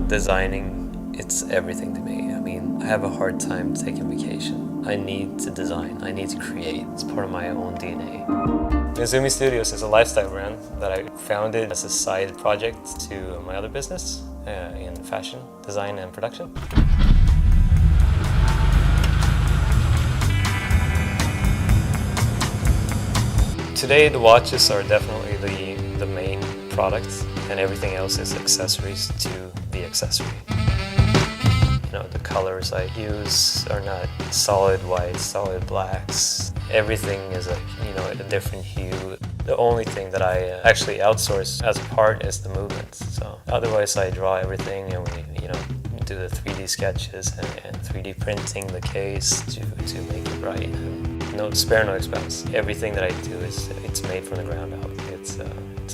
Designing, it's everything to me. I mean, I have a hard time taking vacation. I need to design, I need to create. It's part of my own DNA. NEZUMI Studios is a lifestyle brand that I founded as a side project to my other business in fashion, design and production. Today the watches are definitely the main product, and everything else is accessories to the accessory. You know, the colors I use are not solid whites, solid blacks. Everything is a different hue. The only thing that I actually outsource as a part is the movement. So otherwise I draw everything, and we do the 3D sketches and 3D printing the case to make it right. No spare, no expense. Everything that I do it's made from the ground up. It's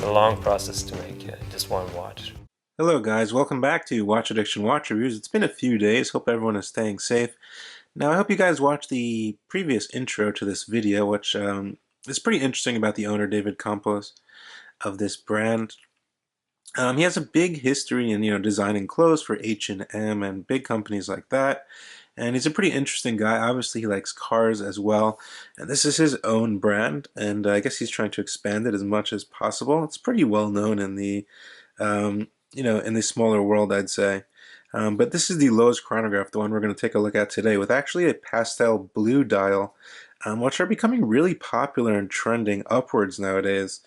a long process to make just one watch. Hello guys, welcome back to Watch Addiction Watch Reviews. It's been a few days, hope everyone is staying safe. Now I hope you guys watched the previous intro to this video, which is pretty interesting about the owner, David Campos, of this brand. He has a big history in designing clothes for H&M and big companies like that. And he's a pretty interesting guy. Obviously he likes cars as well. And this is his own brand, and I guess he's trying to expand it as much as possible. It's pretty well known in the in the smaller world, I'd say. But this is the LOEWS chronograph, the one we're going to take a look at today, with actually a pastel blue dial, which are becoming really popular and trending upwards nowadays,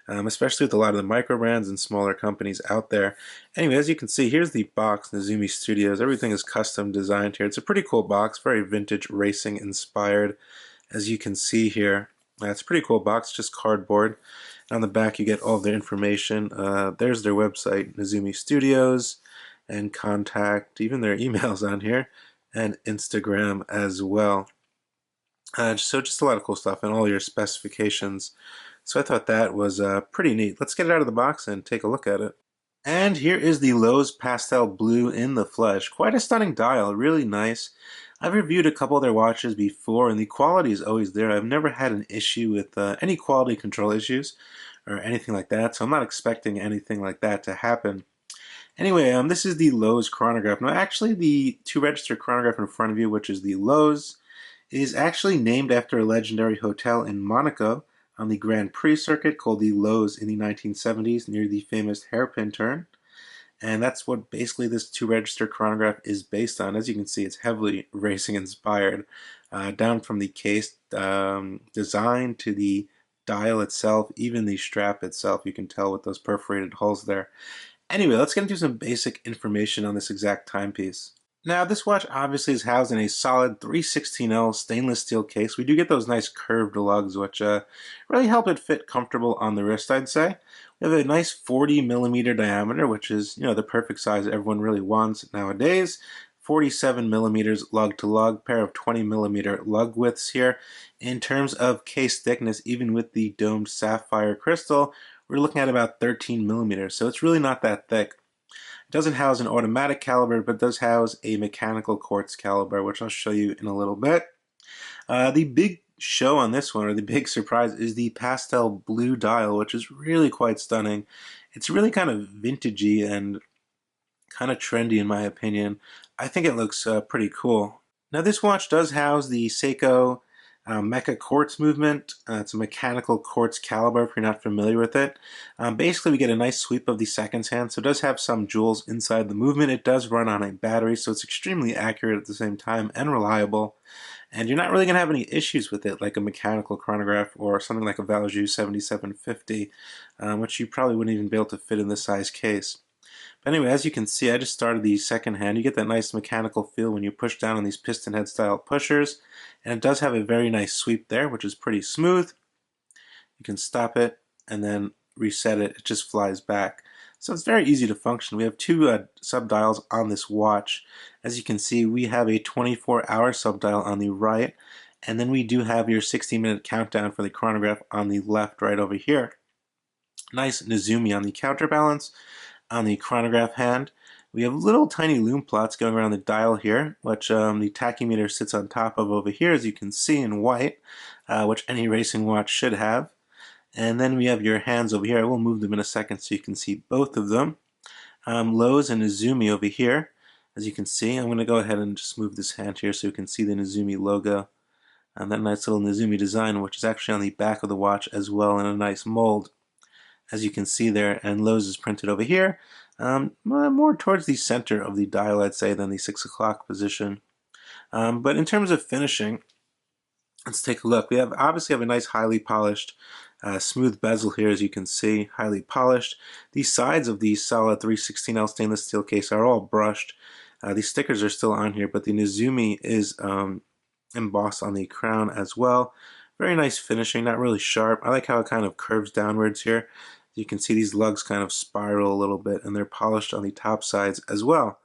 especially with a lot of the micro brands and smaller companies out there. Anyway, as you can see, here's the box, NEZUMI Studios. Everything is custom designed here. It's a pretty cool box, very vintage racing inspired, as you can see here. It's a pretty cool box, just cardboard. On the back you get all of their information. There's their website, NEZUMI Studios, and contact, even their emails on here, and Instagram as well. So just a lot of cool stuff and all your specifications. So I thought that was pretty neat. Let's get it out of the box and take a look at it. And here is the LOEWS Pastel Blue in the flesh. Quite a stunning dial, really nice. I've reviewed a couple of their watches before, and the quality is always there. I've never had an issue with any quality control issues or anything like that, so I'm not expecting anything like that to happen. Anyway, this is the LOEWS chronograph. Now actually the two-register chronograph in front of you, which is the LOEWS, is actually named after a legendary hotel in Monaco on the Grand Prix circuit called the LOEWS in the 1970s near the famous hairpin turn. And that's what basically this two-register chronograph is based on. As you can see, it's heavily racing inspired, down from the case design to the dial itself, even the strap itself. You can tell with those perforated holes there. Anyway, let's get into some basic information on this exact timepiece. Now, this watch obviously is housed in a solid 316L stainless steel case. We do get those nice curved lugs, which really help it fit comfortable on the wrist, I'd say. We have a nice 40mm diameter, which is, the perfect size everyone really wants nowadays. 47mm lug to lug, pair of 20mm lug widths here. In terms of case thickness, even with the domed sapphire crystal, we're looking at about 13mm, so it's really not that thick. It doesn't house an automatic caliber, but does house a mechanical quartz caliber, which I'll show you in a little bit. The big show on this one, or the big surprise, is the pastel blue dial, which is really quite stunning. It's really kind of vintagey and kind of trendy in my opinion. I think it looks pretty cool. Now this watch does house the Seiko Mecha quartz movement. It's a mechanical quartz caliber if you're not familiar with it. Basically we get a nice sweep of the seconds hand, so it does have some jewels inside the movement. It does run on a battery, so it's extremely accurate at the same time and reliable. And you're not really going to have any issues with it like a mechanical chronograph or something like a Valjoux 7750, which you probably wouldn't even be able to fit in this size case. But anyway, as you can see, I just started the second hand. You get that nice mechanical feel when you push down on these piston head style pushers, and it does have a very nice sweep there, which is pretty smooth. You can stop it and then reset it. It just flies back. So it's very easy to function. We have two sub-dials on this watch. As you can see, we have a 24-hour sub-dial on the right, and then we do have your 60-minute countdown for the chronograph on the left right over here. Nice NEZUMI on the counterbalance. On the chronograph hand, we have little tiny lume plots going around the dial here, which the tachymeter sits on top of over here, as you can see in white, which any racing watch should have. And then we have your hands over here. I will move them in a second so you can see both of them. LOEWS and NEZUMI over here. As you can see, I'm going to go ahead and just move this hand here so you can see the NEZUMI logo and that nice little NEZUMI design, which is actually on the back of the watch as well in a nice mold, as you can see there. And LOEWS is printed over here, more towards the center of the dial, I'd say, than the 6 o'clock position. But in terms of finishing, let's take a look. We obviously have a nice highly polished smooth bezel here, as you can see, highly polished. The sides of the solid 316L stainless steel case are all brushed. These stickers are still on here, but the NEZUMI is embossed on the crown as well. Very nice finishing, not really sharp. I like how it kind of curves downwards here. You can see these lugs kind of spiral a little bit, and they're polished on the top sides as well.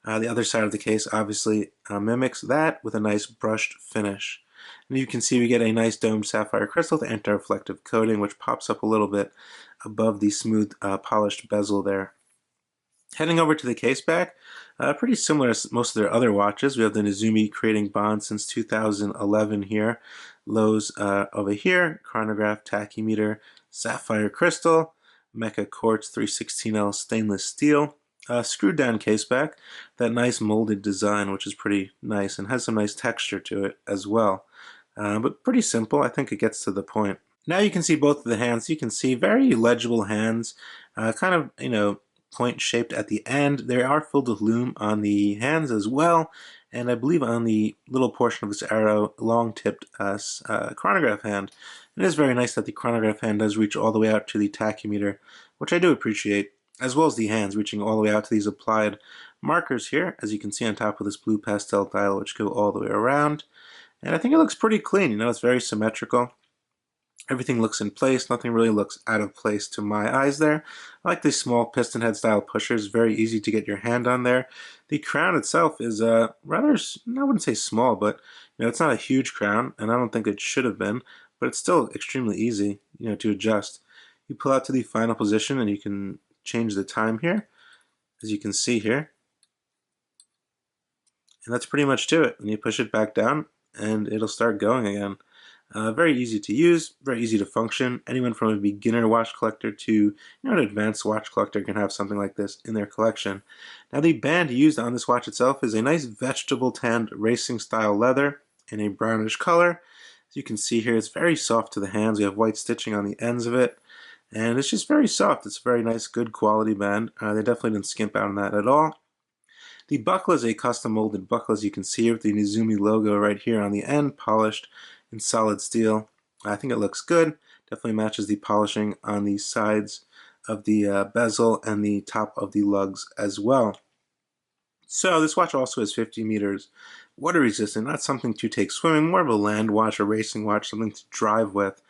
The other side of the case obviously mimics that with a nice brushed finish. And you can see we get a nice domed sapphire crystal with anti-reflective coating, which pops up a little bit above the smooth polished bezel there. Heading over to the case back, pretty similar as most of their other watches. We have the NEZUMI creating bond since 2011 here. LOEWS over here, chronograph, tachymeter, sapphire crystal, Mecha quartz 316L stainless steel. Screwed down case back, that nice molded design, which is pretty nice and has some nice texture to it as well. But pretty simple. I think it gets to the point. Now you can see both of the hands. You can see very legible hands, kind of, point shaped at the end. They are filled with lume on the hands as well, and I believe on the little portion of this arrow, long tipped chronograph hand. It is very nice that the chronograph hand does reach all the way out to the tachymeter, which I do appreciate, as well as the hands reaching all the way out to these applied markers here, as you can see on top of this blue pastel dial, which go all the way around. And I think it looks pretty clean. It's very symmetrical. Everything looks in place. Nothing really looks out of place to my eyes there. I like these small piston head style pushers. Very easy to get your hand on there. The crown itself is rather, I wouldn't say small, but it's not a huge crown, and I don't think it should have been, but it's still extremely easy to adjust. You pull out to the final position and you can change the time here, as you can see here. And that's pretty much to it. And you push it back down and it'll start going again. Very easy to use, very easy to function. Anyone from a beginner watch collector to an advanced watch collector can have something like this in their collection. Now the band used on this watch itself is a nice vegetable tanned racing style leather in a brownish color. As you can see here, it's very soft to the hands. We have white stitching on the ends of it, and it's just very soft. It's a very nice, good quality band. They definitely didn't skimp out on that at all. The buckle is a custom molded buckle, as you can see, with the NEZUMI logo right here on the end, polished in solid steel. I think it looks good. Definitely matches the polishing on the sides of the bezel and the top of the lugs as well. So this watch also has 50 meters water resistant, not something to take swimming, more of a land watch, a racing watch, something to drive with.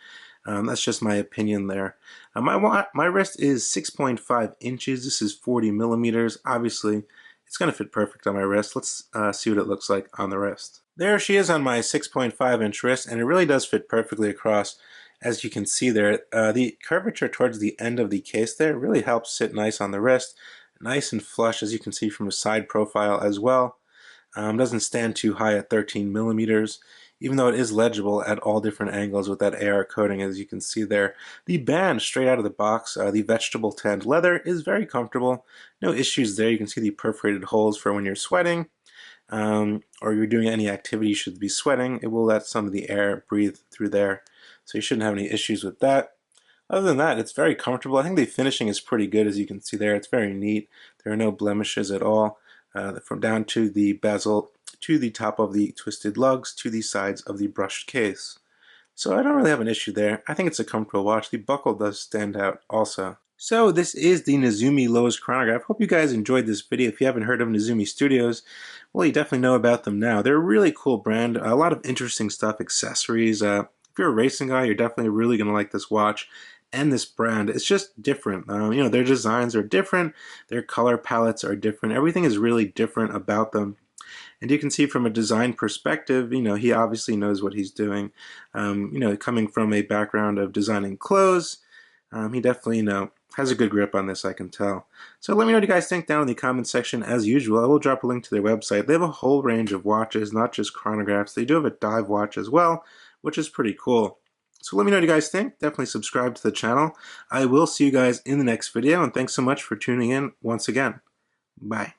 That's just my opinion there. My wrist is 6.5 inches. This is 40 millimeters. Obviously, it's going to fit perfect on my wrist. Let's see what it looks like on the wrist. There she is on my 6.5 inch wrist, and it really does fit perfectly across. As you can see there, the curvature towards the end of the case there really helps sit nice on the wrist. Nice and flush, as you can see from the side profile as well. Doesn't stand too high at 13 millimeters, even though it is legible at all different angles with that AR coating, as you can see there. The band straight out of the box, the vegetable tanned leather, is very comfortable. No issues there. You can see the perforated holes for when you're sweating, or you're doing any activity you should be sweating. It will let some of the air breathe through there, so you shouldn't have any issues with that. Other than that, it's very comfortable. I think the finishing is pretty good, as you can see there. It's very neat. There are no blemishes at all, from down to the bezel, to the top of the twisted lugs, to the sides of the brushed case. So I don't really have an issue there. I think it's a comfortable watch. The buckle does stand out also. So this is the NEZUMI LOEWS chronograph. Hope you guys enjoyed this video. If you haven't heard of NEZUMI Studios, well, you definitely know about them now. They're a really cool brand. A lot of interesting stuff, accessories. If you're a racing guy, you're definitely really going to like this watch and this brand. It's just different. Their designs are different. Their color palettes are different. Everything is really different about them. And you can see from a design perspective, he obviously knows what he's doing. Coming from a background of designing clothes, he definitely, has a good grip on this, I can tell. So let me know what you guys think down in the comment section. As usual, I will drop a link to their website. They have a whole range of watches, not just chronographs. They do have a dive watch as well, which is pretty cool. So let me know what you guys think. Definitely subscribe to the channel. I will see you guys in the next video, and thanks so much for tuning in once again. Bye.